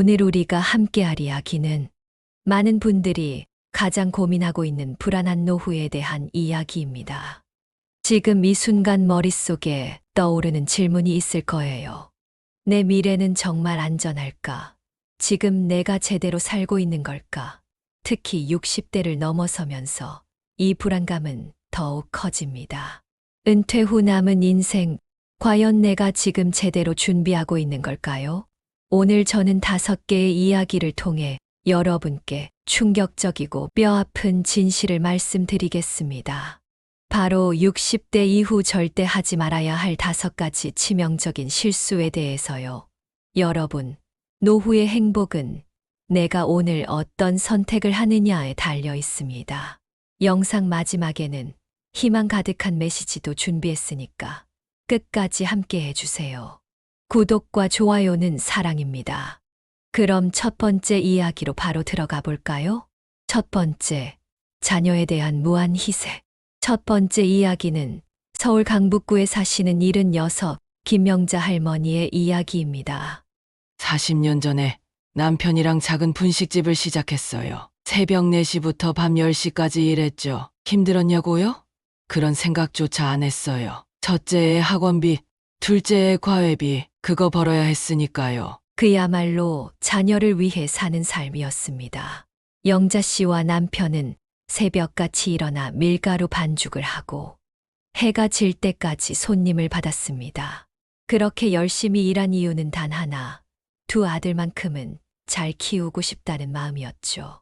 오늘 우리가 함께할 이야기는 많은 분들이 가장 고민하고 있는 불안한 노후에 대한 이야기입니다. 지금 이 순간 머릿속에 떠오르는 질문이 있을 거예요. 내 미래는 정말 안전할까? 지금 내가 제대로 살고 있는 걸까? 특히 60대를 넘어서면서 이 불안감은 더욱 커집니다. 은퇴 후 남은 인생, 과연 내가 지금 제대로 준비하고 있는 걸까요? 오늘 저는 5개의 이야기를 통해 여러분께 충격적이고 뼈아픈 진실을 말씀드리겠습니다. 바로 60대 이후 절대 하지 말아야 할 5가지 치명적인 실수에 대해서요. 여러분, 노후의 행복은 내가 오늘 어떤 선택을 하느냐에 달려 있습니다. 영상 마지막에는 희망 가득한 메시지도 준비했으니까 끝까지 함께 해주세요. 구독과 좋아요는 사랑입니다. 그럼 첫 번째 이야기로 바로 들어가 볼까요? 첫 번째, 자녀에 대한 무한 희생. 첫 번째 이야기는 서울 강북구에 사시는 76 김명자 할머니의 이야기입니다. 40년 전에 남편이랑 작은 분식집을 시작했어요. 새벽 4시부터 밤 10시까지 일했죠. 힘들었냐고요? 그런 생각조차 안 했어요. 첫째의 학원비, 둘째의 과외비, 그거 벌어야 했으니까요. 그야말로 자녀를 위해 사는 삶이었습니다. 영자 씨와 남편은 새벽같이 일어나 밀가루 반죽을 하고 해가 질 때까지 손님을 받았습니다. 그렇게 열심히 일한 이유는 단 하나, 2 아들만큼은 잘 키우고 싶다는 마음이었죠.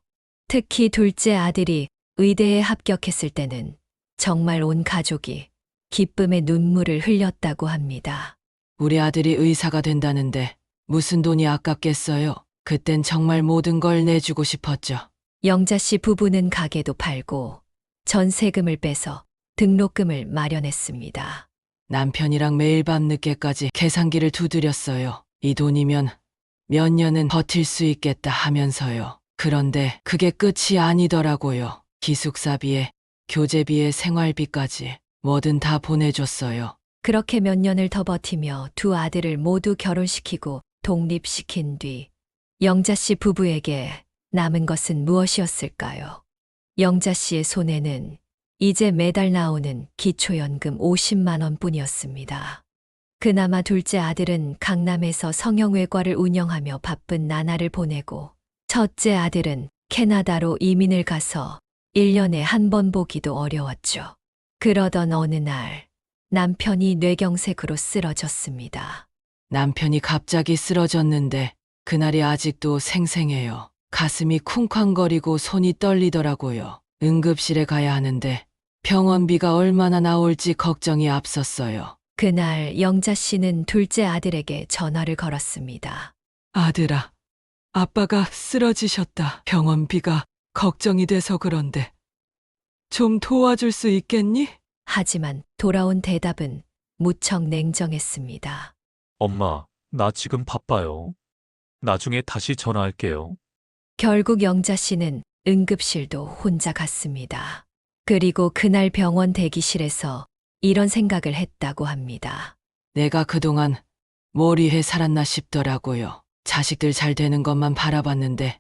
특히 둘째 아들이 의대에 합격했을 때는 정말 온 가족이 기쁨의 눈물을 흘렸다고 합니다. 우리 아들이 의사가 된다는데 무슨 돈이 아깝겠어요? 그땐 정말 모든 걸 내주고 싶었죠. 영자 씨 부부는 가게도 팔고 전세금을 빼서 등록금을 마련했습니다. 남편이랑 매일 밤 늦게까지 계산기를 두드렸어요. 이 돈이면 몇 년은 버틸 수 있겠다 하면서요. 그런데 그게 끝이 아니더라고요. 기숙사비에 교재비에 생활비까지 뭐든 다 보내줬어요. 그렇게 몇 년을 더 버티며 2 아들을 모두 결혼시키고 독립시킨 뒤 영자 씨 부부에게 남은 것은 무엇이었을까요? 영자 씨의 손에는 이제 매달 나오는 기초연금 50만 원뿐이었습니다. 그나마 둘째 아들은 강남에서 성형외과를 운영하며 바쁜 나날을 보내고 첫째 아들은 캐나다로 이민을 가서 1년에 한 번 보기도 어려웠죠. 그러던 어느 날 남편이 뇌경색으로 쓰러졌습니다. 남편이 갑자기 쓰러졌는데 그날이 아직도 생생해요. 가슴이 쿵쾅거리고 손이 떨리더라고요. 응급실에 가야 하는데 병원비가 얼마나 나올지 걱정이 앞섰어요. 그날 영자 씨는 둘째 아들에게 전화를 걸었습니다. 아들아, 아빠가 쓰러지셨다. 병원비가 걱정이 돼서 그런데 좀 도와줄 수 있겠니? 하지만 돌아온 대답은 무척 냉정했습니다. 엄마, 나 지금 바빠요. 나중에 다시 전화할게요. 결국 영자 씨는 응급실도 혼자 갔습니다. 그리고 그날 병원 대기실에서 이런 생각을 했다고 합니다. 내가 그동안 뭘 위해 살았나 싶더라고요. 자식들 잘 되는 것만 바라봤는데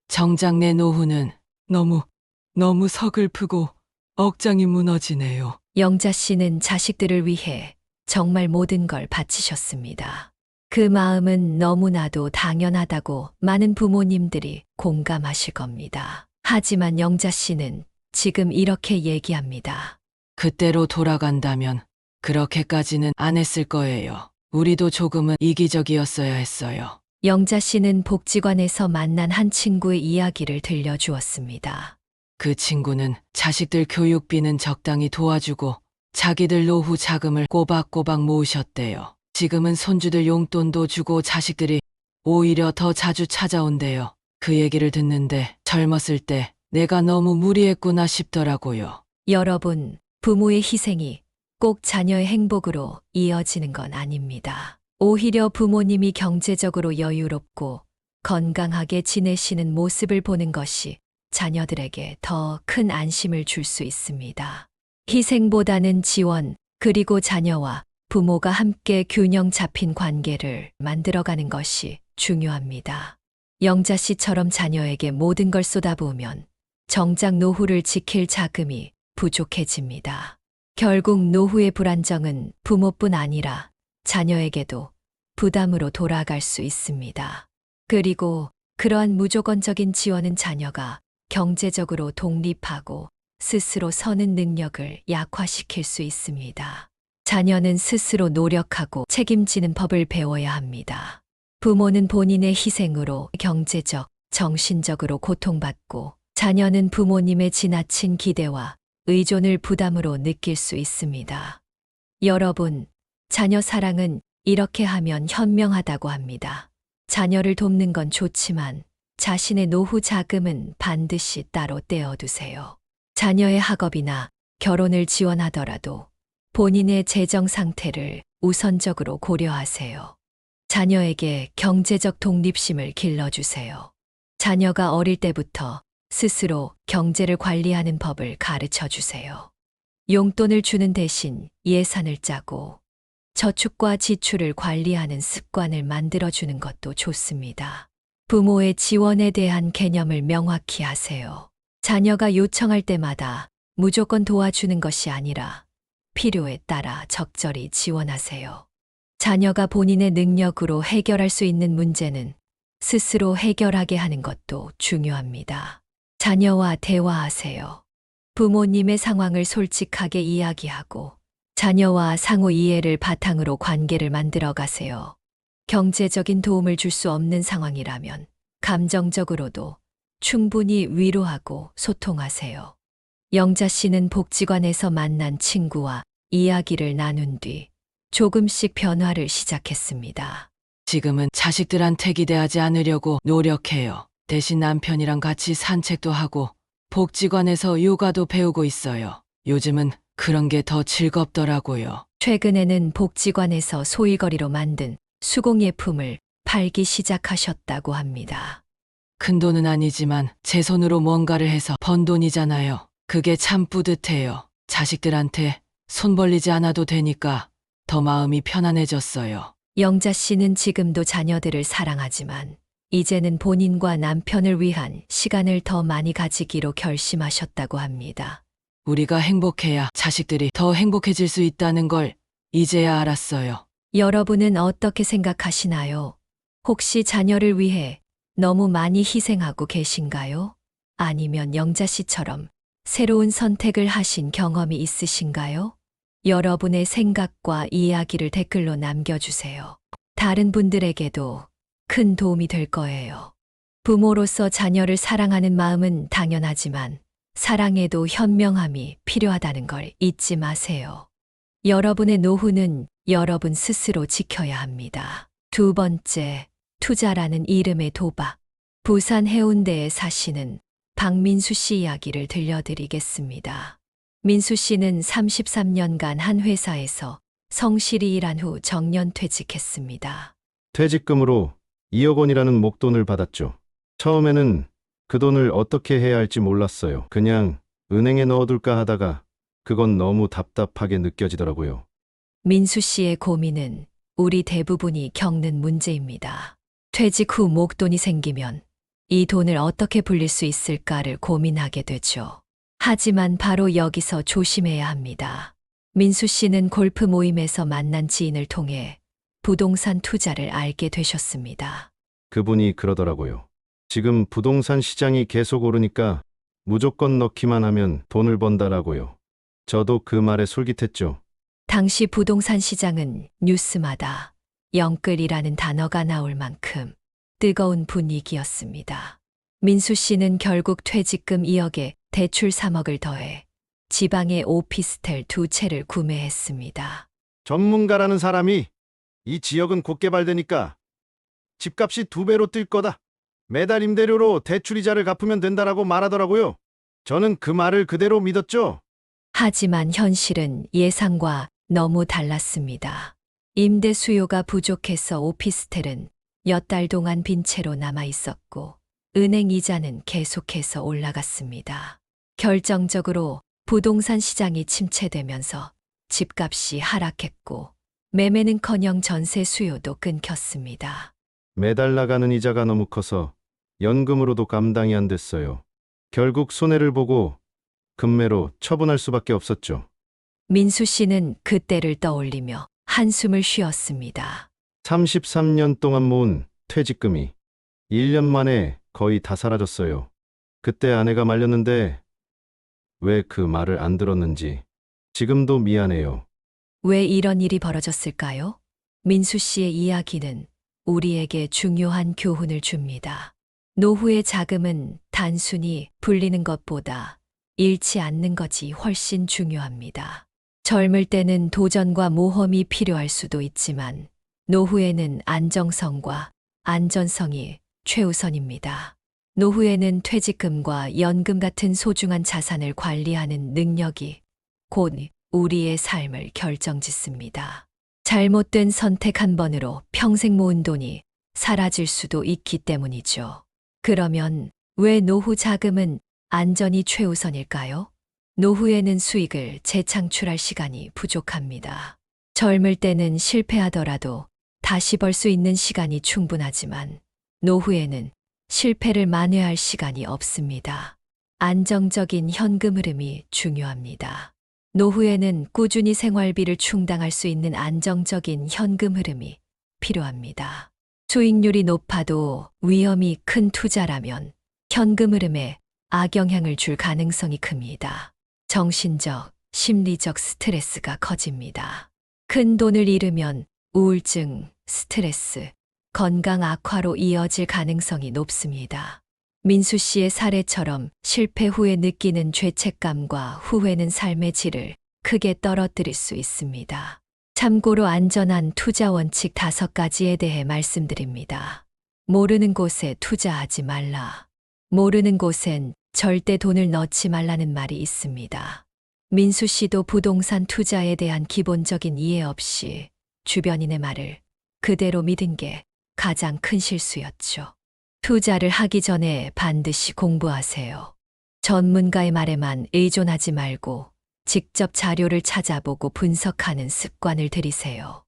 정작 내 노후는 너무 서글프고 억장이 무너지네요. 영자 씨는 자식들을 위해 정말 모든 걸 바치셨습니다. 그 마음은 너무나도 당연하다고 많은 부모님들이 공감하실 겁니다. 하지만 영자 씨는 지금 이렇게 얘기합니다. 그때로 돌아간다면 그렇게까지는 안 했을 거예요. 우리도 조금은 이기적이었어야 했어요. 영자 씨는 복지관에서 만난 한 친구의 이야기를 들려주었습니다. 그 친구는 자식들 교육비는 적당히 도와주고 자기들 노후 자금을 꼬박꼬박 모으셨대요. 지금은 손주들 용돈도 주고 자식들이 오히려 더 자주 찾아온대요. 그 얘기를 듣는데 젊었을 때 내가 너무 무리했구나 싶더라고요. 여러분, 부모의 희생이 꼭 자녀의 행복으로 이어지는 건 아닙니다. 오히려 부모님이 경제적으로 여유롭고 건강하게 지내시는 모습을 보는 것이 자녀들에게 더 큰 안심을 줄 수 있습니다. 희생보다는 지원, 그리고 자녀와 부모가 함께 균형 잡힌 관계를 만들어가는 것이 중요합니다. 영자 씨처럼 자녀에게 모든 걸 쏟아부으면 정작 노후를 지킬 자금이 부족해집니다. 결국 노후의 불안정은 부모뿐 아니라 자녀에게도 부담으로 돌아갈 수 있습니다. 그리고 그러한 무조건적인 지원은 자녀가 경제적으로 독립하고 스스로 서는 능력을 약화시킬 수 있습니다. 자녀는 스스로 노력하고 책임지는 법을 배워야 합니다. 부모는 본인의 희생으로 경제적, 정신적으로 고통받고 자녀는 부모님의 지나친 기대와 의존을 부담으로 느낄 수 있습니다. 여러분, 자녀 사랑은 이렇게 하면 현명하다고 합니다. 자녀를 돕는 건 좋지만 자신의 노후 자금은 반드시 따로 떼어두세요. 자녀의 학업이나 결혼을 지원하더라도 본인의 재정 상태를 우선적으로 고려하세요. 자녀에게 경제적 독립심을 길러주세요. 자녀가 어릴 때부터 스스로 경제를 관리하는 법을 가르쳐 주세요. 용돈을 주는 대신 예산을 짜고 저축과 지출을 관리하는 습관을 만들어주는 것도 좋습니다. 부모의 지원에 대한 개념을 명확히 하세요. 자녀가 요청할 때마다 무조건 도와주는 것이 아니라 필요에 따라 적절히 지원하세요. 자녀가 본인의 능력으로 해결할 수 있는 문제는 스스로 해결하게 하는 것도 중요합니다. 자녀와 대화하세요. 부모님의 상황을 솔직하게 이야기하고 자녀와 상호 이해를 바탕으로 관계를 만들어 가세요. 경제적인 도움을 줄 수 없는 상황이라면 감정적으로도 충분히 위로하고 소통하세요. 영자 씨는 복지관에서 만난 친구와 이야기를 나눈 뒤 조금씩 변화를 시작했습니다. 지금은 자식들한테 기대하지 않으려고 노력해요. 대신 남편이랑 같이 산책도 하고 복지관에서 요가도 배우고 있어요. 요즘은 그런 게 더 즐겁더라고요. 최근에는 복지관에서 소일거리로 만든 수공예품을 팔기 시작하셨다고 합니다. 큰 돈은 아니지만 제 손으로 뭔가를 해서 번 돈이잖아요. 그게 참 뿌듯해요. 자식들한테 손 벌리지 않아도 되니까 더 마음이 편안해졌어요. 영자 씨는 지금도 자녀들을 사랑하지만 이제는 본인과 남편을 위한 시간을 더 많이 가지기로 결심하셨다고 합니다. 우리가 행복해야 자식들이 더 행복해질 수 있다는 걸 이제야 알았어요. 여러분은 어떻게 생각하시나요? 혹시 자녀를 위해 너무 많이 희생하고 계신가요? 아니면 영자 씨처럼 새로운 선택을 하신 경험이 있으신가요? 여러분의 생각과 이야기를 댓글로 남겨주세요. 다른 분들에게도 큰 도움이 될 거예요. 부모로서 자녀를 사랑하는 마음은 당연하지만 사랑에도 현명함이 필요하다는 걸 잊지 마세요. 여러분의 노후는 여러분 스스로 지켜야 합니다. 두 번째, 투자라는 이름의 도박. 부산 해운대에 사시는 박민수 씨 이야기를 들려드리겠습니다. 민수 씨는 33년간 한 회사에서 성실히 일한 후 정년 퇴직했습니다. 퇴직금으로 2억 원이라는 목돈을 받았죠. 처음에는 그 돈을 어떻게 해야 할지 몰랐어요. 그냥 은행에 넣어둘까 하다가 그건 너무 답답하게 느껴지더라고요. 민수 씨의 고민은 우리 대부분이 겪는 문제입니다. 퇴직 후 목돈이 생기면 이 돈을 어떻게 불릴 수 있을까를 고민하게 되죠. 하지만 바로 여기서 조심해야 합니다. 민수 씨는 골프 모임에서 만난 지인을 통해 부동산 투자를 알게 되셨습니다. 그분이 그러더라고요. 지금 부동산 시장이 계속 오르니까 무조건 넣기만 하면 돈을 번다라고요. 저도 그 말에 솔깃했죠. 당시 부동산 시장은 뉴스마다 영끌이라는 단어가 나올 만큼 뜨거운 분위기였습니다. 민수 씨는 결국 퇴직금 2억에 대출 3억을 더해 지방의 오피스텔 2채를 구매했습니다. 전문가라는 사람이 이 지역은 곧 개발되니까 집값이 2배로 뛸 거다. 매달 임대료로 대출이자를 갚으면 된다라고 말하더라고요. 저는 그 말을 그대로 믿었죠. 하지만 현실은 예상과 너무 달랐습니다. 임대 수요가 부족해서 오피스텔은 몇 달 동안 빈 채로 남아 있었고 은행 이자는 계속해서 올라갔습니다. 결정적으로 부동산 시장이 침체되면서 집값이 하락했고 매매는커녕 전세 수요도 끊겼습니다. 매달 나가는 이자가 너무 커서 연금으로도 감당이 안 됐어요. 결국 손해를 보고 금매로 처분할 수밖에 없었죠. 민수 씨는 그때를 떠올리며 한숨을 쉬었습니다. 33년 동안 모은 퇴직금이 1년 만에 거의 다 사라졌어요. 그때 아내가 말렸는데 왜 그 말을 안 들었는지 지금도 미안해요. 왜 이런 일이 벌어졌을까요? 민수 씨의 이야기는 우리에게 중요한 교훈을 줍니다. 노후의 자금은 단순히 불리는 것보다 잃지 않는 것이 훨씬 중요합니다. 젊을 때는 도전과 모험이 필요할 수도 있지만 노후에는 안정성과 안전성이 최우선입니다. 노후에는 퇴직금과 연금 같은 소중한 자산을 관리하는 능력이 곧 우리의 삶을 결정짓습니다. 잘못된 선택 한 번으로 평생 모은 돈이 사라질 수도 있기 때문이죠. 그러면 왜 노후 자금은 안전이 최우선일까요? 노후에는 수익을 재창출할 시간이 부족합니다. 젊을 때는 실패하더라도 다시 벌 수 있는 시간이 충분하지만 노후에는 실패를 만회할 시간이 없습니다. 안정적인 현금 흐름이 중요합니다. 노후에는 꾸준히 생활비를 충당할 수 있는 안정적인 현금 흐름이 필요합니다. 수익률이 높아도 위험이 큰 투자라면 현금 흐름에 악영향을 줄 가능성이 큽니다. 정신적, 심리적 스트레스가 커집니다. 큰 돈을 잃으면 우울증, 스트레스, 건강 악화로 이어질 가능성이 높습니다. 민수 씨의 사례처럼 실패 후에 느끼는 죄책감과 후회는 삶의 질을 크게 떨어뜨릴 수 있습니다. 참고로 안전한 투자 원칙 5가지에 대해 말씀드립니다. 모르는 곳에 투자하지 말라. 모르는 곳엔 절대 돈을 넣지 말라는 말이 있습니다. 민수 씨도 부동산 투자에 대한 기본적인 이해 없이 주변인의 말을 그대로 믿은 게 가장 큰 실수였죠. 투자를 하기 전에 반드시 공부하세요. 전문가의 말에만 의존하지 말고 직접 자료를 찾아보고 분석하는 습관을 들이세요.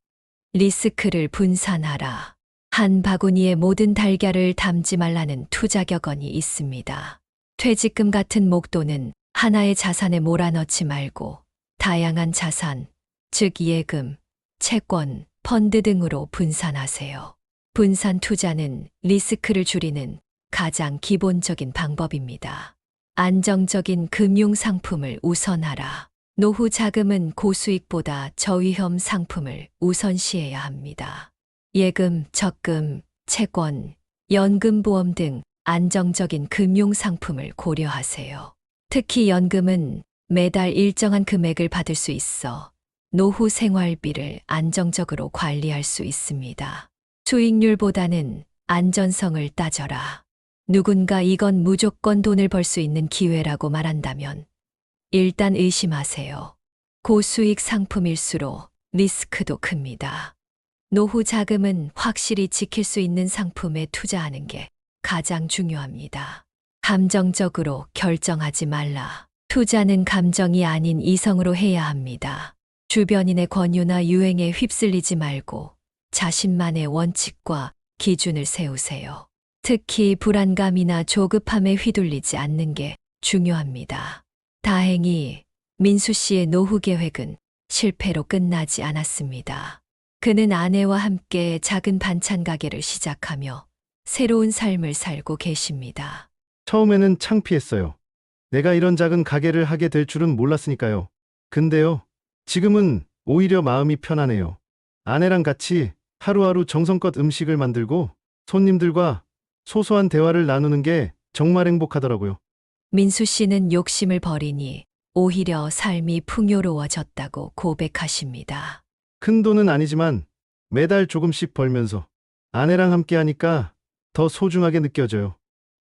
리스크를 분산하라. 한 바구니에 모든 달걀을 담지 말라는 투자 격언이 있습니다. 퇴직금 같은 목돈은 하나의 자산에 몰아넣지 말고 다양한 자산, 즉 예금, 채권, 펀드 등으로 분산하세요. 분산 투자는 리스크를 줄이는 가장 기본적인 방법입니다. 안정적인 금융 상품을 우선하라. 노후 자금은 고수익보다 저위험 상품을 우선시해야 합니다. 예금, 적금, 채권, 연금보험 등 안정적인 금융 상품을 고려하세요. 특히 연금은 매달 일정한 금액을 받을 수 있어 노후 생활비를 안정적으로 관리할 수 있습니다. 수익률보다는 안전성을 따져라. 누군가 이건 무조건 돈을 벌 수 있는 기회라고 말한다면 일단 의심하세요. 고수익 상품일수록 리스크도 큽니다. 노후 자금은 확실히 지킬 수 있는 상품에 투자하는 게 가장 중요합니다. 감정적으로 결정하지 말라. 투자는 감정이 아닌 이성으로 해야 합니다. 주변인의 권유나 유행에 휩쓸리지 말고 자신만의 원칙과 기준을 세우세요. 특히 불안감이나 조급함에 휘둘리지 않는 게 중요합니다. 다행히 민수 씨의 노후 계획은 실패로 끝나지 않았습니다. 그는 아내와 함께 작은 반찬 가게를 시작하며 새로운 삶을 살고 계십니다. 처음에는 창피했어요. 내가 이런 작은 가게를 하게 될 줄은 몰랐으니까요. 근데요, 지금은 오히려 마음이 편하네요. 아내랑 같이 하루하루 정성껏 음식을 만들고 손님들과 소소한 대화를 나누는 게 정말 행복하더라고요. 민수 씨는 욕심을 버리니 오히려 삶이 풍요로워졌다고 고백하십니다. 큰 돈은 아니지만 매달 조금씩 벌면서 아내랑 함께 하니까 더 소중하게 느껴져요.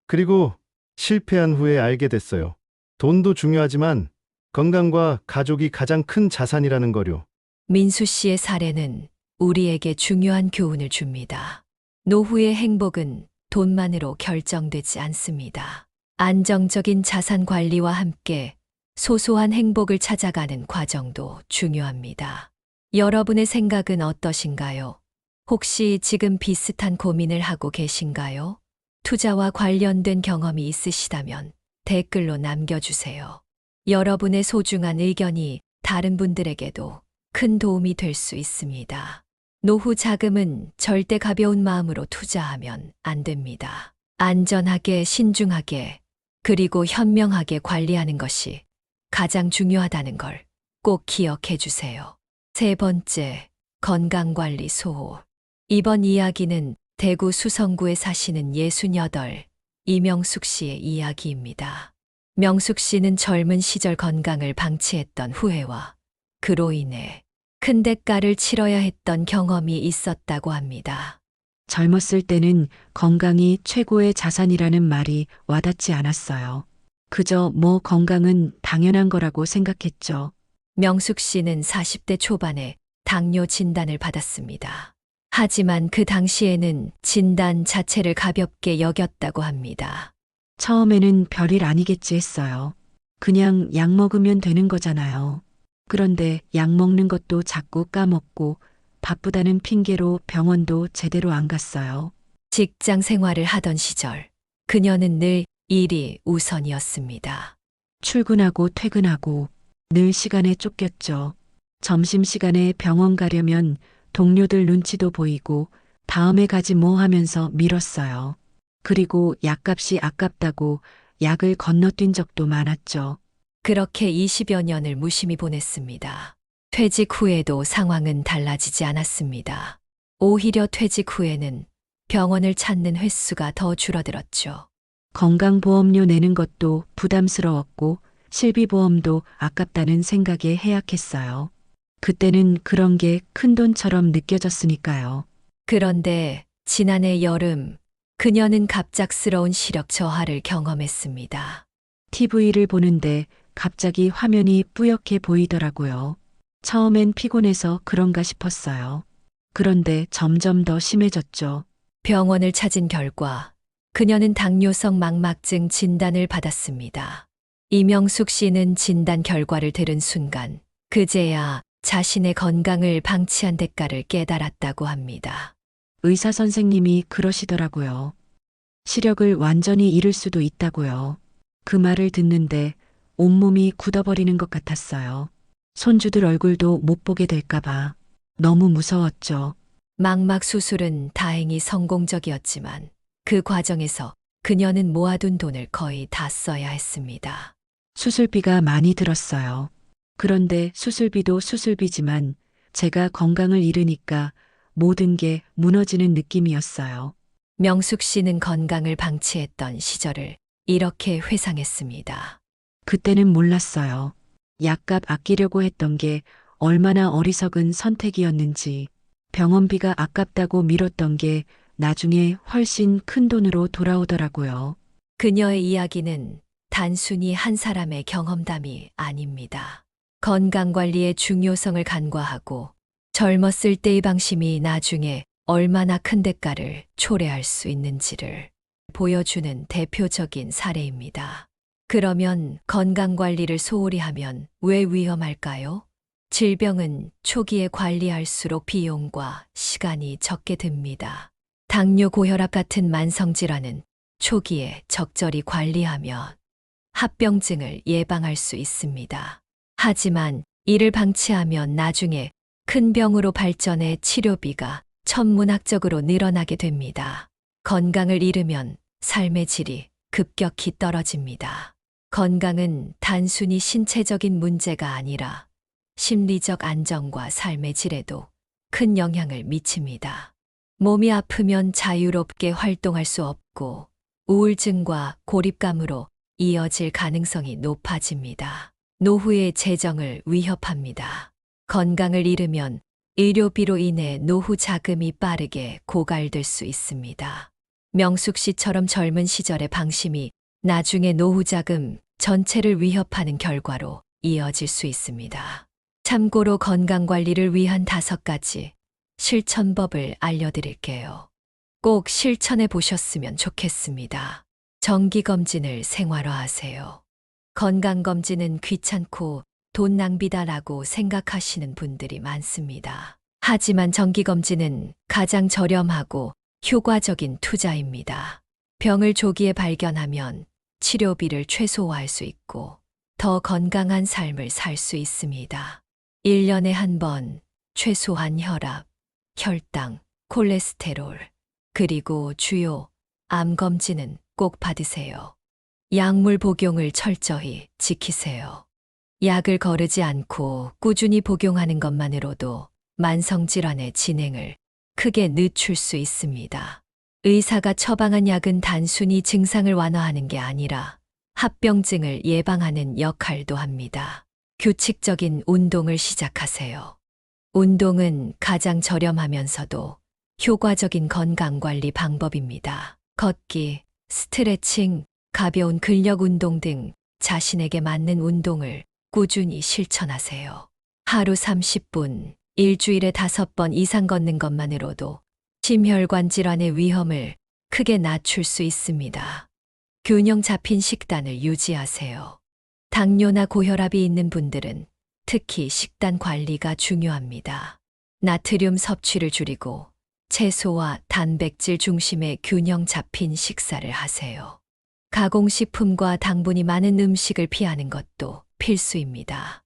그리고 실패한 후에 알게 됐어요. 돈도 중요하지만 건강과 가족이 가장 큰 자산이라는 거요. 민수 씨의 사례는 우리에게 중요한 교훈을 줍니다. 노후의 행복은 돈만으로 결정되지 않습니다. 안정적인 자산 관리와 함께 소소한 행복을 찾아가는 과정도 중요합니다. 여러분의 생각은 어떠신가요? 혹시 지금 비슷한 고민을 하고 계신가요? 투자와 관련된 경험이 있으시다면 댓글로 남겨주세요. 여러분의 소중한 의견이 다른 분들에게도 큰 도움이 될 수 있습니다. 노후 자금은 절대 가벼운 마음으로 투자하면 안 됩니다. 안전하게, 신중하게, 그리고 현명하게 관리하는 것이 가장 중요하다는 걸 꼭 기억해 주세요. 세 번째, 건강관리 소호. 이번 이야기는 대구 수성구에 사시는 68, 이명숙 씨의 이야기입니다. 명숙 씨는 젊은 시절 건강을 방치했던 후회와 그로 인해 큰 대가를 치러야 했던 경험이 있었다고 합니다. 젊었을 때는 건강이 최고의 자산이라는 말이 와닿지 않았어요. 그저 뭐 건강은 당연한 거라고 생각했죠. 명숙 씨는 40대 초반에 당뇨 진단을 받았습니다. 하지만 그 당시에는 진단 자체를 가볍게 여겼다고 합니다. 처음에는 별일 아니겠지 했어요. 그냥 약 먹으면 되는 거잖아요. 그런데 약 먹는 것도 자꾸 까먹고 바쁘다는 핑계로 병원도 제대로 안 갔어요. 직장 생활을 하던 시절, 그녀는 늘 일이 우선이었습니다. 출근하고 퇴근하고 늘 시간에 쫓겼죠. 점심시간에 병원 가려면 동료들 눈치도 보이고 다음에 가지 뭐 하면서 미뤘어요. 그리고 약값이 아깝다고 약을 건너뛴 적도 많았죠. 그렇게 20여 년을 무심히 보냈습니다. 퇴직 후에도 상황은 달라지지 않았습니다. 오히려 퇴직 후에는 병원을 찾는 횟수가 더 줄어들었죠. 건강보험료 내는 것도 부담스러웠고 실비보험도 아깝다는 생각에 해약했어요. 그때는 그런 게 큰돈처럼 느껴졌으니까요. 그런데 지난해 여름, 그녀는 갑작스러운 시력 저하를 경험했습니다. TV를 보는데 갑자기 화면이 뿌옇게 보이더라고요. 처음엔 피곤해서 그런가 싶었어요. 그런데 점점 더 심해졌죠. 병원을 찾은 결과 그녀는 당뇨성 망막증 진단을 받았습니다. 이명숙 씨는 진단 결과를 들은 순간 그제야 자신의 건강을 방치한 대가를 깨달았다고 합니다. 의사 선생님이 그러시더라고요. 시력을 완전히 잃을 수도 있다고요. 그 말을 듣는데 온몸이 굳어버리는 것 같았어요. 손주들 얼굴도 못 보게 될까봐 너무 무서웠죠. 망막 수술은 다행히 성공적이었지만 그 과정에서 그녀는 모아둔 돈을 거의 다 써야 했습니다. 수술비가 많이 들었어요. 그런데 수술비도 수술비지만 제가 건강을 잃으니까 모든 게 무너지는 느낌이었어요. 명숙 씨는 건강을 방치했던 시절을 이렇게 회상했습니다. 그때는 몰랐어요. 약값 아끼려고 했던 게 얼마나 어리석은 선택이었는지, 병원비가 아깝다고 미뤘던 게 나중에 훨씬 큰 돈으로 돌아오더라고요. 그녀의 이야기는 단순히 한 사람의 경험담이 아닙니다. 건강관리의 중요성을 간과하고 젊었을 때의 방심이 나중에 얼마나 큰 대가를 초래할 수 있는지를 보여주는 대표적인 사례입니다. 그러면 건강관리를 소홀히 하면 왜 위험할까요? 질병은 초기에 관리할수록 비용과 시간이 적게 듭니다. 당뇨, 고혈압 같은 만성질환은 초기에 적절히 관리하면 합병증을 예방할 수 있습니다. 하지만 이를 방치하면 나중에 큰 병으로 발전해 치료비가 천문학적으로 늘어나게 됩니다. 건강을 잃으면 삶의 질이 급격히 떨어집니다. 건강은 단순히 신체적인 문제가 아니라 심리적 안정과 삶의 질에도 큰 영향을 미칩니다. 몸이 아프면 자유롭게 활동할 수 없고 우울증과 고립감으로 이어질 가능성이 높아집니다. 노후의 재정을 위협합니다. 건강을 잃으면 의료비로 인해 노후 자금이 빠르게 고갈될 수 있습니다. 명숙 씨처럼 젊은 시절의 방심이 나중에 노후 자금 전체를 위협하는 결과로 이어질 수 있습니다. 참고로 건강관리를 위한 5가지 실천법을 알려드릴게요. 꼭 실천해 보셨으면 좋겠습니다. 정기검진을 생활화하세요. 건강검진은 귀찮고 돈 낭비다라고 생각하시는 분들이 많습니다. 하지만 정기검진은 가장 저렴하고 효과적인 투자입니다. 병을 조기에 발견하면 치료비를 최소화할 수 있고 더 건강한 삶을 살 수 있습니다. 1년에 한 번 최소한 혈압, 혈당, 콜레스테롤, 그리고 주요 암 검진은 꼭 받으세요. 약물 복용을 철저히 지키세요. 약을 거르지 않고 꾸준히 복용하는 것만으로도 만성질환의 진행을 크게 늦출 수 있습니다. 의사가 처방한 약은 단순히 증상을 완화하는 게 아니라 합병증을 예방하는 역할도 합니다. 규칙적인 운동을 시작하세요. 운동은 가장 저렴하면서도 효과적인 건강관리 방법입니다. 걷기, 스트레칭, 가벼운 근력 운동 등 자신에게 맞는 운동을 꾸준히 실천하세요. 하루 30분, 일주일에 5번 이상 걷는 것만으로도 심혈관 질환의 위험을 크게 낮출 수 있습니다. 균형 잡힌 식단을 유지하세요. 당뇨나 고혈압이 있는 분들은 특히 식단 관리가 중요합니다. 나트륨 섭취를 줄이고 채소와 단백질 중심의 균형 잡힌 식사를 하세요. 가공식품과 당분이 많은 음식을 피하는 것도 필수입니다.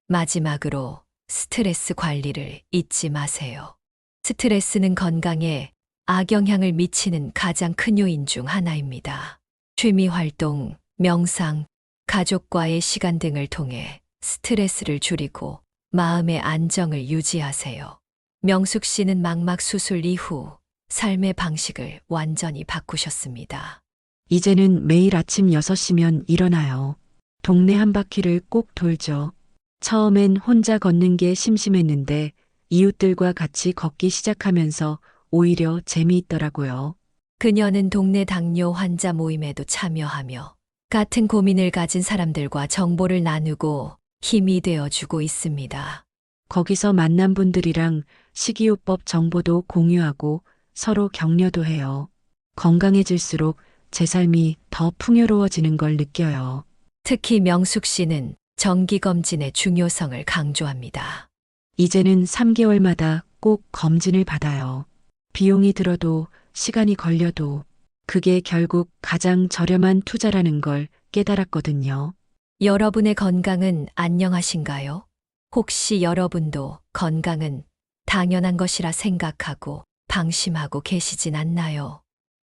마지막으로 스트레스 관리를 잊지 마세요. 스트레스는 건강에 악영향을 미치는 가장 큰 요인 중 하나입니다. 취미 활동, 명상, 가족과의 시간 등을 통해 스트레스를 줄이고 마음의 안정을 유지하세요. 명숙 씨는 망막 수술 이후 삶의 방식을 완전히 바꾸셨습니다. 이제는 매일 아침 6시면 일어나요. 동네 한 바퀴를 꼭 돌죠. 처음엔 혼자 걷는 게 심심했는데 이웃들과 같이 걷기 시작하면서 오히려 재미있더라고요. 그녀는 동네 당뇨 환자 모임에도 참여하며 같은 고민을 가진 사람들과 정보를 나누고 힘이 되어주고 있습니다. 거기서 만난 분들이랑 식이요법 정보도 공유하고 서로 격려도 해요. 건강해질수록 제 삶이 더 풍요로워지는 걸 느껴요. 특히 명숙 씨는 정기검진의 중요성을 강조합니다. 이제는 3개월마다 꼭 검진을 받아요. 비용이 들어도 시간이 걸려도 그게 결국 가장 저렴한 투자라는 걸 깨달았거든요. 여러분의 건강은 안녕하신가요? 혹시 여러분도 건강은 당연한 것이라 생각하고 방심하고 계시진 않나요?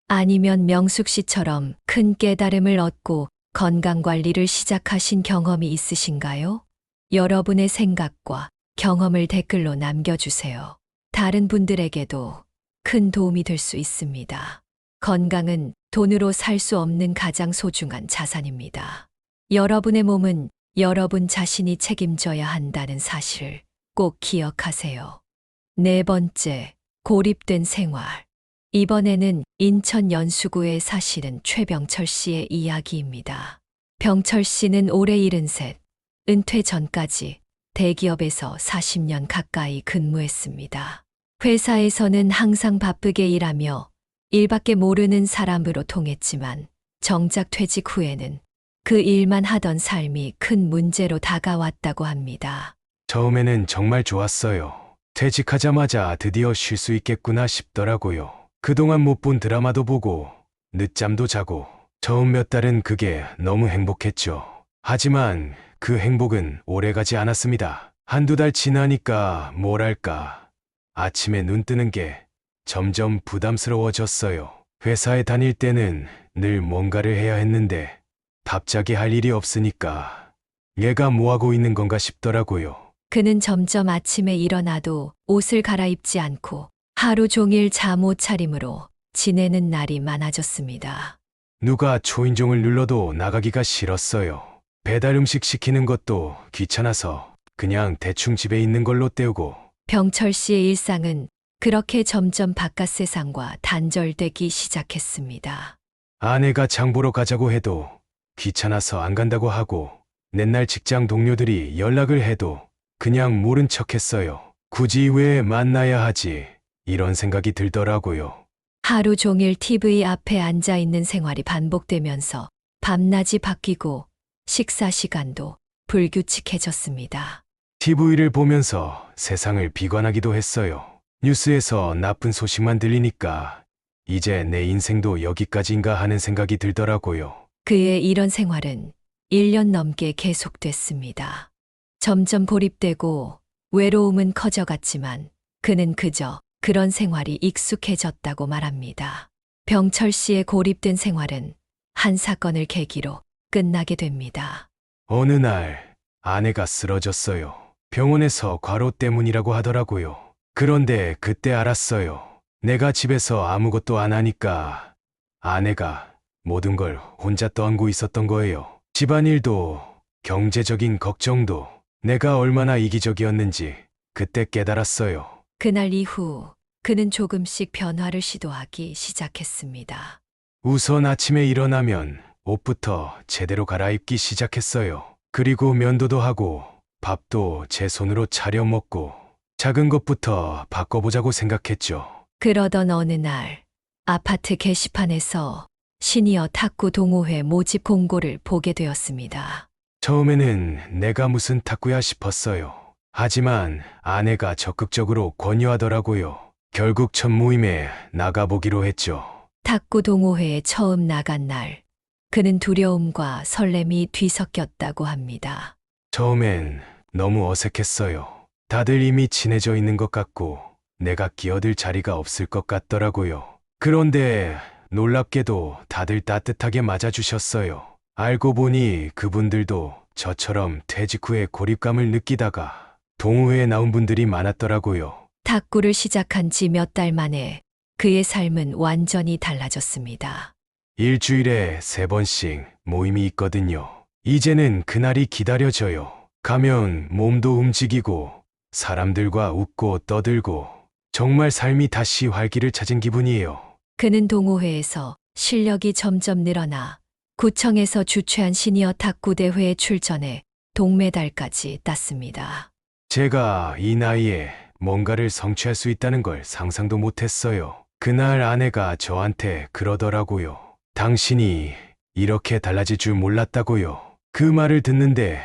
아니면 명숙 씨처럼 큰 깨달음을 얻고 건강관리를 시작하신 경험이 있으신가요? 여러분의 생각과 경험을 댓글로 남겨주세요. 다른 분들에게도 큰 도움이 될 수 있습니다. 건강은 돈으로 살 수 없는 가장 소중한 자산입니다. 여러분의 몸은 여러분 자신이 책임져야 한다는 사실을 꼭 기억하세요. 4번째, 고립된 생활. 이번에는 인천 연수구에 사시는 최병철 씨의 이야기입니다. 병철 씨는 올해 73, 은퇴 전까지 대기업에서 40년 가까이 근무했습니다. 회사에서는 항상 바쁘게 일하며 일밖에 모르는 사람으로 통했지만 정작 퇴직 후에는 그 일만 하던 삶이 큰 문제로 다가왔다고 합니다. 처음에는 정말 좋았어요. 퇴직하자마자 드디어 쉴 수 있겠구나 싶더라고요. 그동안 못 본 드라마도 보고 늦잠도 자고 처음 몇 달은 그게 너무 행복했죠. 하지만 그 행복은 오래가지 않았습니다. 한두 달 지나니까 뭐랄까 아침에 눈 뜨는 게 점점 부담스러워졌어요. 회사에 다닐 때는 늘 뭔가를 해야 했는데 답작이 할 일이 없으니까 얘가 뭐하고 있는 건가 싶더라고요. 그는 점점 아침에 일어나도 옷을 갈아입지 않고 하루 종일 잠옷 차림으로 지내는 날이 많아졌습니다. 누가 초인종을 눌러도 나가기가 싫었어요. 배달 음식 시키는 것도 귀찮아서 그냥 대충 집에 있는 걸로 때우고. 병철 씨의 일상은 그렇게 점점 바깥 세상과 단절되기 시작했습니다. 아내가 장 보러 가자고 해도 귀찮아서 안 간다고 하고 맨날 직장 동료들이 연락을 해도 그냥 모른 척했어요. 굳이 왜 만나야 하지? 이런 생각이 들더라고요. 하루 종일 TV 앞에 앉아 있는 생활이 반복되면서 밤낮이 바뀌고 식사 시간도 불규칙해졌습니다. TV를 보면서 세상을 비관하기도 했어요. 뉴스에서 나쁜 소식만 들리니까 이제 내 인생도 여기까지인가 하는 생각이 들더라고요. 그의 이런 생활은 1년 넘게 계속됐습니다. 점점 고립되고 외로움은 커져갔지만 그는 그저 그런 생활이 익숙해졌다고 말합니다. 병철 씨의 고립된 생활은 한 사건을 계기로 끝나게 됩니다. 어느 날 아내가 쓰러졌어요. 병원에서 과로 때문이라고 하더라고요. 그런데 그때 알았어요. 내가 집에서 아무것도 안 하니까 아내가 모든 걸 혼자 떠안고 있었던 거예요. 집안일도 경제적인 걱정도 내가 얼마나 이기적이었는지 그때 깨달았어요. 그날 이후 그는 조금씩 변화를 시도하기 시작했습니다. 우선 아침에 일어나면 옷부터 제대로 갈아입기 시작했어요. 그리고 면도도 하고 밥도 제 손으로 차려 먹고 작은 것부터 바꿔보자고 생각했죠. 그러던 어느 날 아파트 게시판에서 시니어 탁구 동호회 모집 공고를 보게 되었습니다. 처음에는 내가 무슨 탁구야 싶었어요. 하지만 아내가 적극적으로 권유하더라고요. 결국 첫 모임에 나가보기로 했죠. 탁구 동호회에 처음 나간 날, 그는 두려움과 설렘이 뒤섞였다고 합니다. 처음엔 너무 어색했어요. 다들 이미 친해져 있는 것 같고 내가 끼어들 자리가 없을 것 같더라고요. 그런데 놀랍게도 다들 따뜻하게 맞아주셨어요. 알고 보니 그분들도 저처럼 퇴직 후에 고립감을 느끼다가 동호회에 나온 분들이 많았더라고요. 탁구를 시작한 지 몇 달 만에 그의 삶은 완전히 달라졌습니다. 일주일에 3번씩 모임이 있거든요. 이제는 그날이 기다려져요. 가면 몸도 움직이고 사람들과 웃고 떠들고 정말 삶이 다시 활기를 찾은 기분이에요. 그는 동호회에서 실력이 점점 늘어나 구청에서 주최한 시니어 탁구 대회에 출전해 동메달까지 땄습니다. 제가 이 나이에 뭔가를 성취할 수 있다는 걸 상상도 못했어요. 그날 아내가 저한테 그러더라고요. 당신이 이렇게 달라질 줄 몰랐다고요. 그 말을 듣는데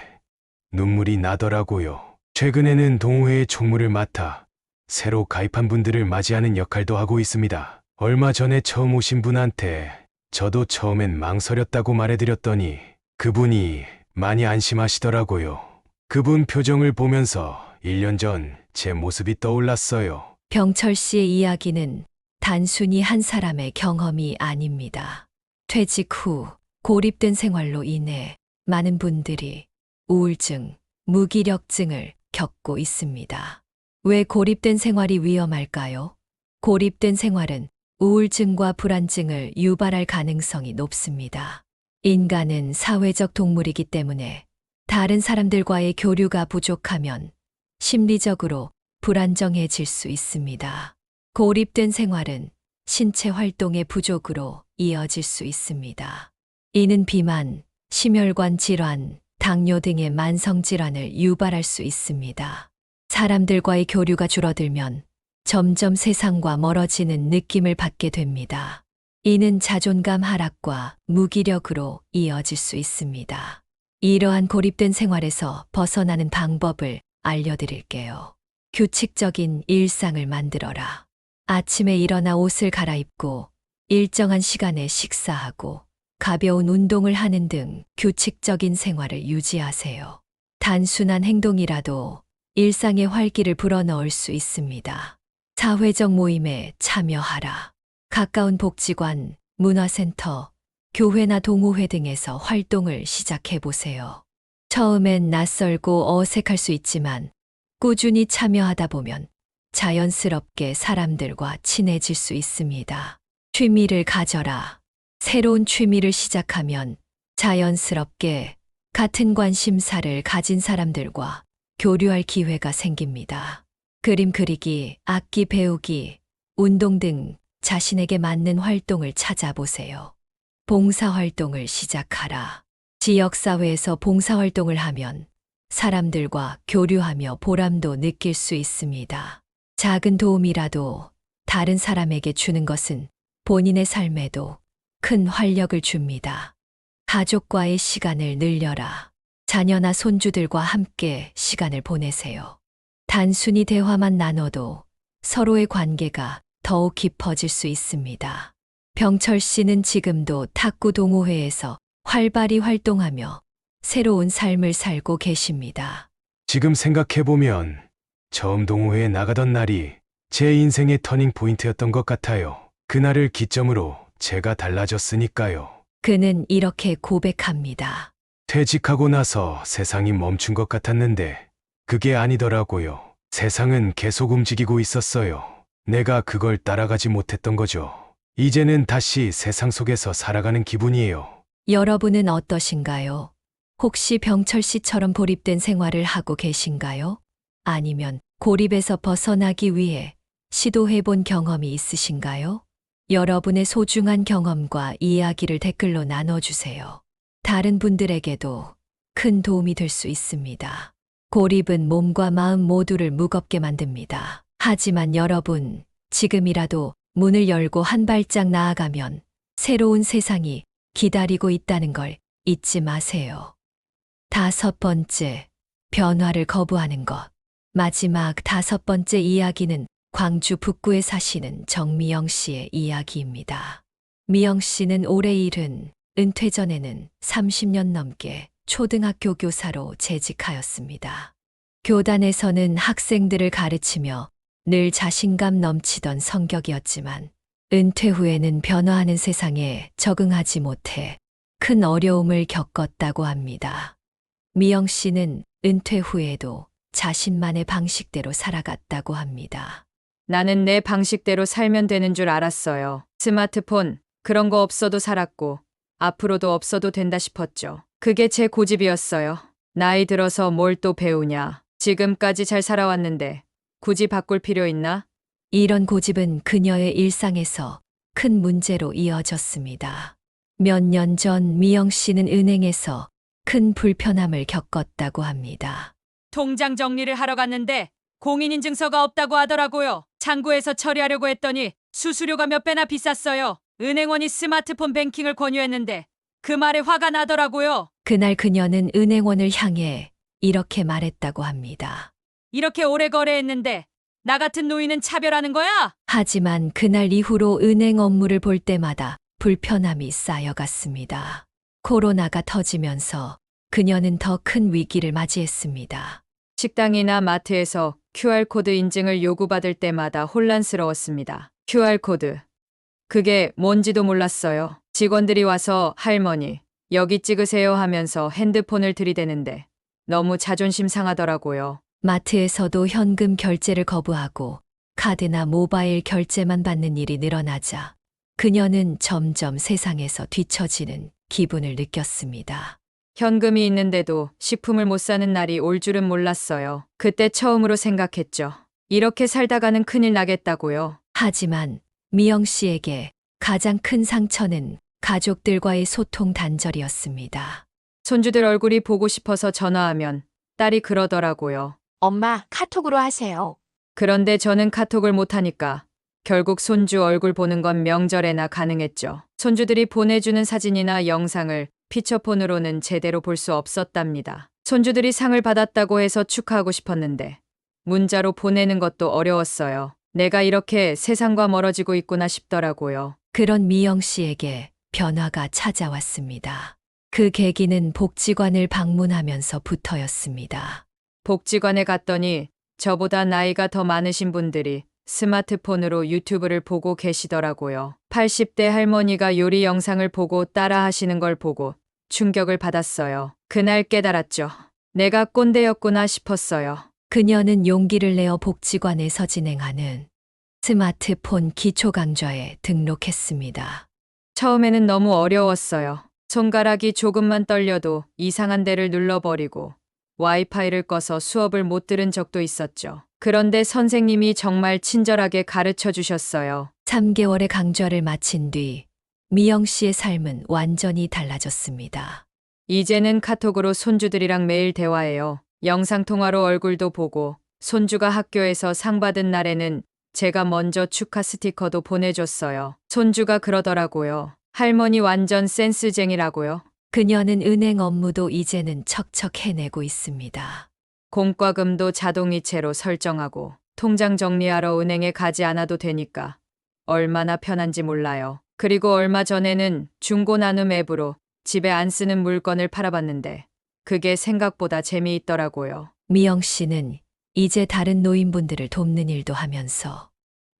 눈물이 나더라고요. 최근에는 동호회의 총무를 맡아 새로 가입한 분들을 맞이하는 역할도 하고 있습니다. 얼마 전에 처음 오신 분한테 저도 처음엔 망설였다고 말해드렸더니 그분이 많이 안심하시더라고요. 그분 표정을 보면서 1년 전 제 모습이 떠올랐어요. 병철 씨의 이야기는 단순히 한 사람의 경험이 아닙니다. 퇴직 후 고립된 생활로 인해 많은 분들이 우울증, 무기력증을 겪고 있습니다. 왜 고립된 생활이 위험할까요? 고립된 생활은 우울증과 불안증을 유발할 가능성이 높습니다. 인간은 사회적 동물이기 때문에 다른 사람들과의 교류가 부족하면 심리적으로 불안정해질 수 있습니다. 고립된 생활은 신체 활동의 부족으로 이어질 수 있습니다. 이는 비만, 심혈관 질환, 당뇨 등의 만성 질환을 유발할 수 있습니다. 사람들과의 교류가 줄어들면 점점 세상과 멀어지는 느낌을 받게 됩니다. 이는 자존감 하락과 무기력으로 이어질 수 있습니다. 이러한 고립된 생활에서 벗어나는 방법을 알려드릴게요. 규칙적인 일상을 만들어라. 아침에 일어나 옷을 갈아입고 일정한 시간에 식사하고 가벼운 운동을 하는 등 규칙적인 생활을 유지하세요. 단순한 행동이라도 일상의 활기를 불어넣을 수 있습니다. 사회적 모임에 참여하라. 가까운 복지관, 문화센터, 교회나 동호회 등에서 활동을 시작해보세요. 처음엔 낯설고 어색할 수 있지만 꾸준히 참여하다 보면 자연스럽게 사람들과 친해질 수 있습니다. 취미를 가져라. 새로운 취미를 시작하면 자연스럽게 같은 관심사를 가진 사람들과 교류할 기회가 생깁니다. 그림 그리기, 악기 배우기, 운동 등 자신에게 맞는 활동을 찾아보세요. 봉사활동을 시작하라. 지역사회에서 봉사활동을 하면 사람들과 교류하며 보람도 느낄 수 있습니다. 작은 도움이라도 다른 사람에게 주는 것은 본인의 삶에도 큰 활력을 줍니다. 가족과의 시간을 늘려라. 자녀나 손주들과 함께 시간을 보내세요. 단순히 대화만 나눠도 서로의 관계가 더욱 깊어질 수 있습니다. 병철 씨는 지금도 탁구 동호회에서 활발히 활동하며 새로운 삶을 살고 계십니다. 지금 생각해보면 처음 동호회에 나가던 날이 제 인생의 터닝 포인트였던 것 같아요. 그날을 기점으로 제가 달라졌으니까요. 그는 이렇게 고백합니다. 퇴직하고 나서 세상이 멈춘 것 같았는데 그게 아니더라고요. 세상은 계속 움직이고 있었어요. 내가 그걸 따라가지 못했던 거죠. 이제는 다시 세상 속에서 살아가는 기분이에요. 여러분은 어떠신가요? 혹시 병철 씨처럼 고립된 생활을 하고 계신가요? 아니면 고립에서 벗어나기 위해 시도해 본 경험이 있으신가요? 여러분의 소중한 경험과 이야기를 댓글로 나눠주세요. 다른 분들에게도 큰 도움이 될 수 있습니다. 고립은 몸과 마음 모두를 무겁게 만듭니다. 하지만 여러분, 지금이라도 문을 열고 한 발짝 나아가면 새로운 세상이 기다리고 있다는 걸 잊지 마세요. 5번째, 변화를 거부하는 것. 마지막 5번째 이야기는 광주 북구에 사시는 정미영 씨의 이야기입니다. 미영 씨는 올해 일은 은퇴 전에는 30년 넘게 초등학교 교사로 재직하였습니다. 교단에서는 학생들을 가르치며 늘 자신감 넘치던 성격이었지만 은퇴 후에는 변화하는 세상에 적응하지 못해 큰 어려움을 겪었다고 합니다. 미영 씨는 은퇴 후에도 자신만의 방식대로 살아갔다고 합니다. 나는 내 방식대로 살면 되는 줄 알았어요. 스마트폰, 그런 거 없어도 살았고, 앞으로도 없어도 된다 싶었죠. 그게 제 고집이었어요. 나이 들어서 뭘 또 배우냐. 지금까지 잘 살아왔는데, 굳이 바꿀 필요 있나? 이런 고집은 그녀의 일상에서 큰 문제로 이어졌습니다. 몇 년 전 미영 씨는 은행에서 큰 불편함을 겪었다고 합니다. 통장 정리를 하러 갔는데 공인인증서가 없다고 하더라고요. 창구에서 처리하려고 했더니 수수료가 몇 배나 비쌌어요. 은행원이 스마트폰 뱅킹을 권유했는데 그 말에 화가 나더라고요. 그날 그녀는 은행원을 향해 이렇게 말했다고 합니다. 이렇게 오래 거래했는데 나 같은 노인은 차별하는 거야? 하지만 그날 이후로 은행 업무를 볼 때마다 불편함이 쌓여갔습니다. 코로나가 터지면서 그녀는 더 큰 위기를 맞이했습니다. 식당이나 마트에서 QR코드 인증을 요구받을 때마다 혼란스러웠습니다. QR코드. 그게 뭔지도 몰랐어요. 직원들이 와서 할머니, 여기 찍으세요 하면서 핸드폰을 들이대는데 너무 자존심 상하더라고요. 마트에서도 현금 결제를 거부하고 카드나 모바일 결제만 받는 일이 늘어나자 그녀는 점점 세상에서 뒤처지는 기분을 느꼈습니다. 현금이 있는데도 식품을 못 사는 날이 올 줄은 몰랐어요. 그때 처음으로 생각했죠. 이렇게 살다가는 큰일 나겠다고요. 하지만 미영 씨에게 가장 큰 상처는 가족들과의 소통 단절이었습니다. 손주들 얼굴이 보고 싶어서 전화하면 딸이 그러더라고요. 엄마, 카톡으로 하세요. 그런데 저는 카톡을 못하니까 결국 손주 얼굴 보는 건 명절에나 가능했죠. 손주들이 보내주는 사진이나 영상을 피처폰으로는 제대로 볼 수 없었답니다. 손주들이 상을 받았다고 해서 축하하고 싶었는데 문자로 보내는 것도 어려웠어요. 내가 이렇게 세상과 멀어지고 있구나 싶더라고요. 그런 미영 씨에게 변화가 찾아왔습니다. 그 계기는 복지관을 방문하면서부터였습니다. 복지관에 갔더니 저보다 나이가 더 많으신 분들이 스마트폰으로 유튜브를 보고 계시더라고요. 80대 할머니가 요리 영상을 보고 따라 하시는 걸 보고 충격을 받았어요. 그날 깨달았죠. 내가 꼰대였구나 싶었어요. 그녀는 용기를 내어 복지관에서 진행하는 스마트폰 기초 강좌에 등록했습니다. 처음에는 너무 어려웠어요. 손가락이 조금만 떨려도 이상한 데를 눌러버리고 와이파이를 꺼서 수업을 못 들은 적도 있었죠. 그런데 선생님이 정말 친절하게 가르쳐 주셨어요. 3개월의 강좌를 마친 뒤 미영 씨의 삶은 완전히 달라졌습니다. 이제는 카톡으로 손주들이랑 매일 대화해요. 영상통화로 얼굴도 보고 손주가 학교에서 상 받은 날에는 제가 먼저 축하 스티커도 보내줬어요. 손주가 그러더라고요. 할머니 완전 센스쟁이라고요. 그녀는 은행 업무도 이제는 척척 해내고 있습니다. 공과금도 자동이체로 설정하고 통장 정리하러 은행에 가지 않아도 되니까 얼마나 편한지 몰라요. 그리고 얼마 전에는 중고 나눔 앱으로 집에 안 쓰는 물건을 팔아봤는데 그게 생각보다 재미있더라고요. 미영 씨는 이제 다른 노인분들을 돕는 일도 하면서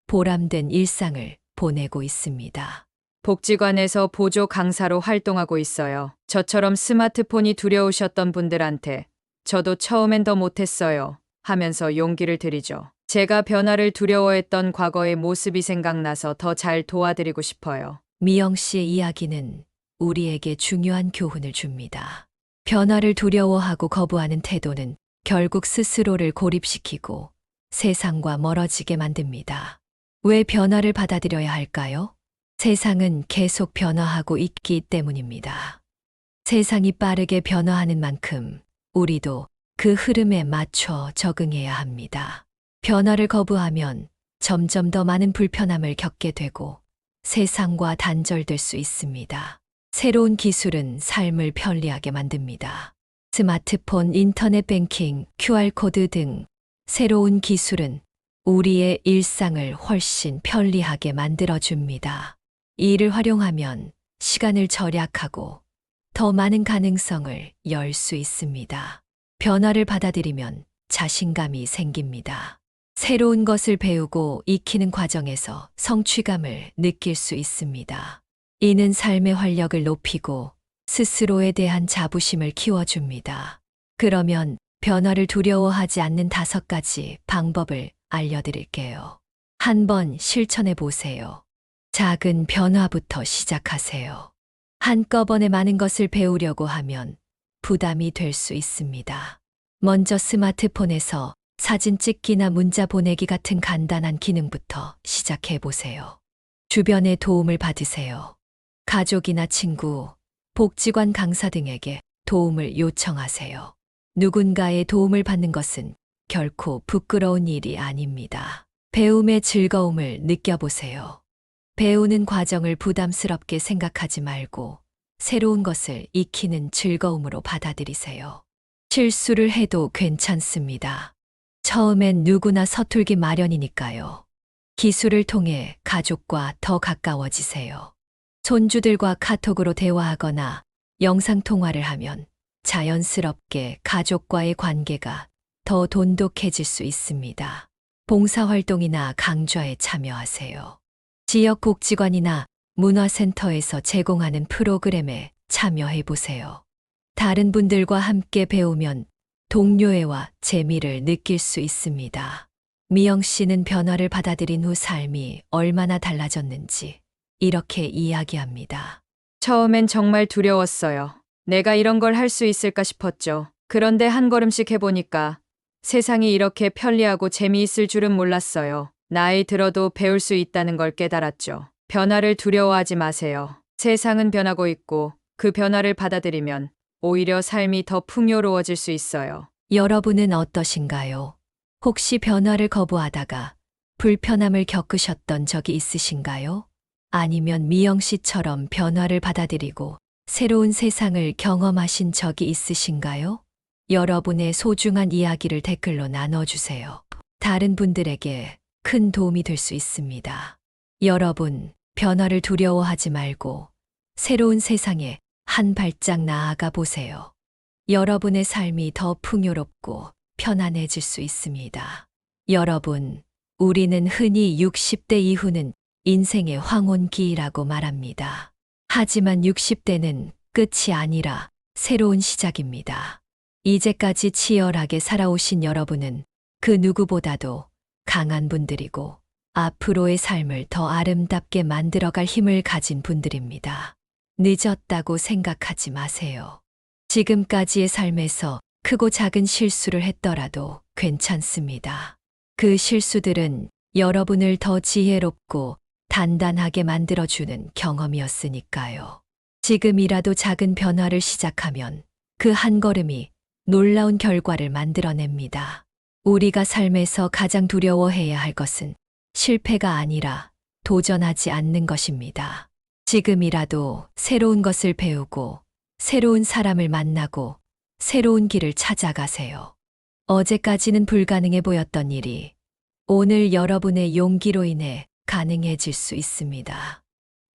보람된 일상을 보내고 있습니다. 복지관에서 보조 강사로 활동하고 있어요. 저처럼 스마트폰이 두려우셨던 분들한테 저도 처음엔 더 못했어요 하면서 용기를 드리죠. 제가 변화를 두려워했던 과거의 모습이 생각나서 더 잘 도와드리고 싶어요. 미영 씨의 이야기는 우리에게 중요한 교훈을 줍니다. 변화를 두려워하고 거부하는 태도는 결국 스스로를 고립시키고 세상과 멀어지게 만듭니다. 왜 변화를 받아들여야 할까요? 세상은 계속 변화하고 있기 때문입니다. 세상이 빠르게 변화하는 만큼 우리도 그 흐름에 맞춰 적응해야 합니다. 변화를 거부하면 점점 더 많은 불편함을 겪게 되고 세상과 단절될 수 있습니다. 새로운 기술은 삶을 편리하게 만듭니다. 스마트폰, 인터넷 뱅킹, QR코드 등 새로운 기술은 우리의 일상을 훨씬 편리하게 만들어줍니다. 이를 활용하면 시간을 절약하고 더 많은 가능성을 열 수 있습니다. 변화를 받아들이면 자신감이 생깁니다. 새로운 것을 배우고 익히는 과정에서 성취감을 느낄 수 있습니다. 이는 삶의 활력을 높이고 스스로에 대한 자부심을 키워줍니다. 그러면 변화를 두려워하지 않는 5가지 방법을 알려드릴게요. 한번 실천해 보세요. 작은 변화부터 시작하세요. 한꺼번에 많은 것을 배우려고 하면 부담이 될 수 있습니다. 먼저 스마트폰에서 사진 찍기나 문자 보내기 같은 간단한 기능부터 시작해 보세요. 주변의 도움을 받으세요. 가족이나 친구, 복지관 강사 등에게 도움을 요청하세요. 누군가의 도움을 받는 것은 결코 부끄러운 일이 아닙니다. 배움의 즐거움을 느껴보세요. 배우는 과정을 부담스럽게 생각하지 말고 새로운 것을 익히는 즐거움으로 받아들이세요. 실수를 해도 괜찮습니다. 처음엔 누구나 서툴기 마련이니까요. 기술을 통해 가족과 더 가까워지세요. 손주들과 카톡으로 대화하거나 영상통화를 하면 자연스럽게 가족과의 관계가 더 돈독해질 수 있습니다. 봉사활동이나 강좌에 참여하세요. 지역 복지관이나 문화센터에서 제공하는 프로그램에 참여해 보세요. 다른 분들과 함께 배우면 동료애와 재미를 느낄 수 있습니다. 미영 씨는 변화를 받아들인 후 삶이 얼마나 달라졌는지 이렇게 이야기합니다. 처음엔 정말 두려웠어요. 내가 이런 걸 할 수 있을까 싶었죠. 그런데 한 걸음씩 해보니까 세상이 이렇게 편리하고 재미있을 줄은 몰랐어요. 나이 들어도 배울 수 있다는 걸 깨달았죠. 변화를 두려워하지 마세요. 세상은 변하고 있고 그 변화를 받아들이면 오히려 삶이 더 풍요로워질 수 있어요. 여러분은 어떠신가요? 혹시 변화를 거부하다가 불편함을 겪으셨던 적이 있으신가요? 아니면 미영 씨처럼 변화를 받아들이고 새로운 세상을 경험하신 적이 있으신가요? 여러분의 소중한 이야기를 댓글로 나눠주세요. 다른 분들에게 큰 도움이 될 수 있습니다. 여러분, 변화를 두려워하지 말고 새로운 세상에 한 발짝 나아가 보세요. 여러분의 삶이 더 풍요롭고 편안해질 수 있습니다. 여러분, 우리는 흔히 60대 이후는 인생의 황혼기라고 말합니다. 하지만 60대는 끝이 아니라 새로운 시작입니다. 이제까지 치열하게 살아오신 여러분은 그 누구보다도 강한 분들이고 앞으로의 삶을 더 아름답게 만들어갈 힘을 가진 분들입니다. 늦었다고 생각하지 마세요. 지금까지의 삶에서 크고 작은 실수를 했더라도 괜찮습니다. 그 실수들은 여러분을 더 지혜롭고 단단하게 만들어주는 경험이었으니까요. 지금이라도 작은 변화를 시작하면 그 한 걸음이 놀라운 결과를 만들어냅니다. 우리가 삶에서 가장 두려워해야 할 것은 실패가 아니라 도전하지 않는 것입니다. 지금이라도 새로운 것을 배우고 새로운 사람을 만나고 새로운 길을 찾아가세요. 어제까지는 불가능해 보였던 일이 오늘 여러분의 용기로 인해 가능해질 수 있습니다.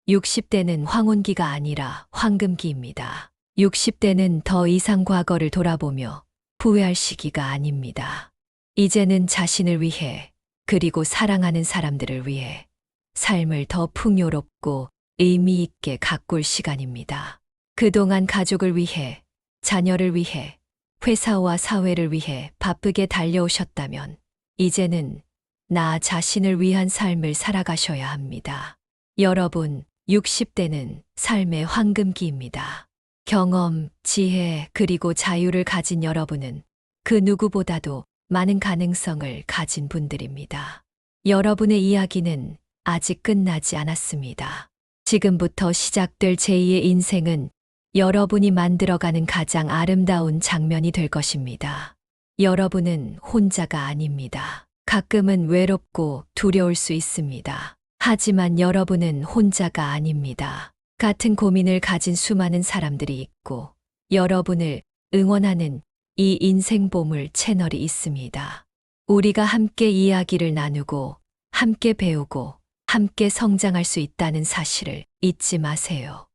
60대는 황혼기가 아니라 황금기입니다. 60대는 더 이상 과거를 돌아보며 후회할 시기가 아닙니다. 이제는 자신을 위해 그리고 사랑하는 사람들을 위해 삶을 더 풍요롭고 의미 있게 가꿀 시간입니다. 그동안 가족을 위해, 자녀를 위해, 회사와 사회를 위해 바쁘게 달려오셨다면 이제는 나 자신을 위한 삶을 살아가셔야 합니다. 여러분, 60대는 삶의 황금기입니다. 경험, 지혜, 그리고 자유를 가진 여러분은 그 누구보다도 많은 가능성을 가진 분들입니다. 여러분의 이야기는 아직 끝나지 않았습니다. 지금부터 시작될 제2의 인생은 여러분이 만들어가는 가장 아름다운 장면이 될 것입니다. 여러분은 혼자가 아닙니다. 가끔은 외롭고 두려울 수 있습니다. 하지만 여러분은 혼자가 아닙니다. 같은 고민을 가진 수많은 사람들이 있고 여러분을 응원하는 이 인생 보물 채널이 있습니다. 우리가 함께 이야기를 나누고 함께 배우고 함께 성장할 수 있다는 사실을 잊지 마세요.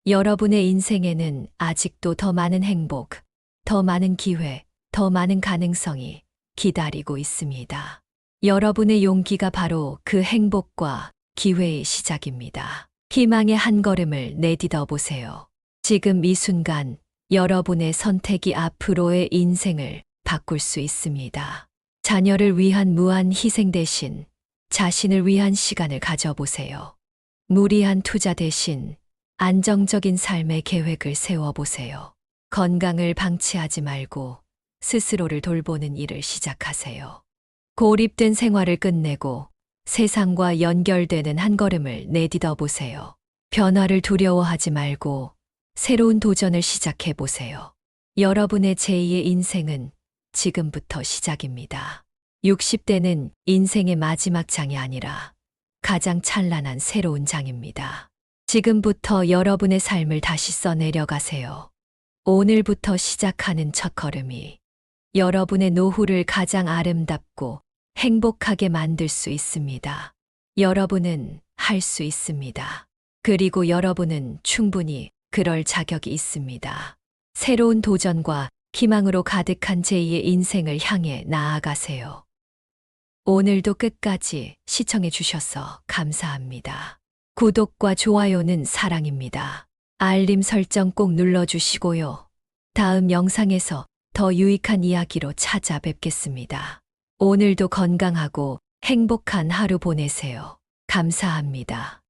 여러분의 인생에는 아직도 더 많은 행복, 더 많은 기회, 더 많은 가능성이 기다리고 있습니다. 여러분의 용기가 바로 그 행복과 기회의 시작입니다. 희망의 한 걸음을 내딛어 보세요. 지금 이 순간 여러분의 선택이 앞으로의 인생을 바꿀 수 있습니다. 자녀를 위한 무한 희생 대신 자신을 위한 시간을 가져보세요. 무리한 투자 대신 안정적인 삶의 계획을 세워보세요. 건강을 방치하지 말고 스스로를 돌보는 일을 시작하세요. 고립된 생활을 끝내고 세상과 연결되는 한 걸음을 내딛어 보세요. 변화를 두려워하지 말고 새로운 도전을 시작해 보세요. 여러분의 제2의 인생은 지금부터 시작입니다. 60대는 인생의 마지막 장이 아니라 가장 찬란한 새로운 장입니다. 지금부터 여러분의 삶을 다시 써내려가세요. 오늘부터 시작하는 첫걸음이 여러분의 노후를 가장 아름답고 행복하게 만들 수 있습니다. 여러분은 할 수 있습니다. 그리고 여러분은 충분히 그럴 자격이 있습니다. 새로운 도전과 희망으로 가득한 제2의 인생을 향해 나아가세요. 오늘도 끝까지 시청해 주셔서 감사합니다. 구독과 좋아요는 사랑입니다. 알림 설정 꼭 눌러주시고요. 다음 영상에서 더 유익한 이야기로 찾아뵙겠습니다. 오늘도 건강하고 행복한 하루 보내세요. 감사합니다.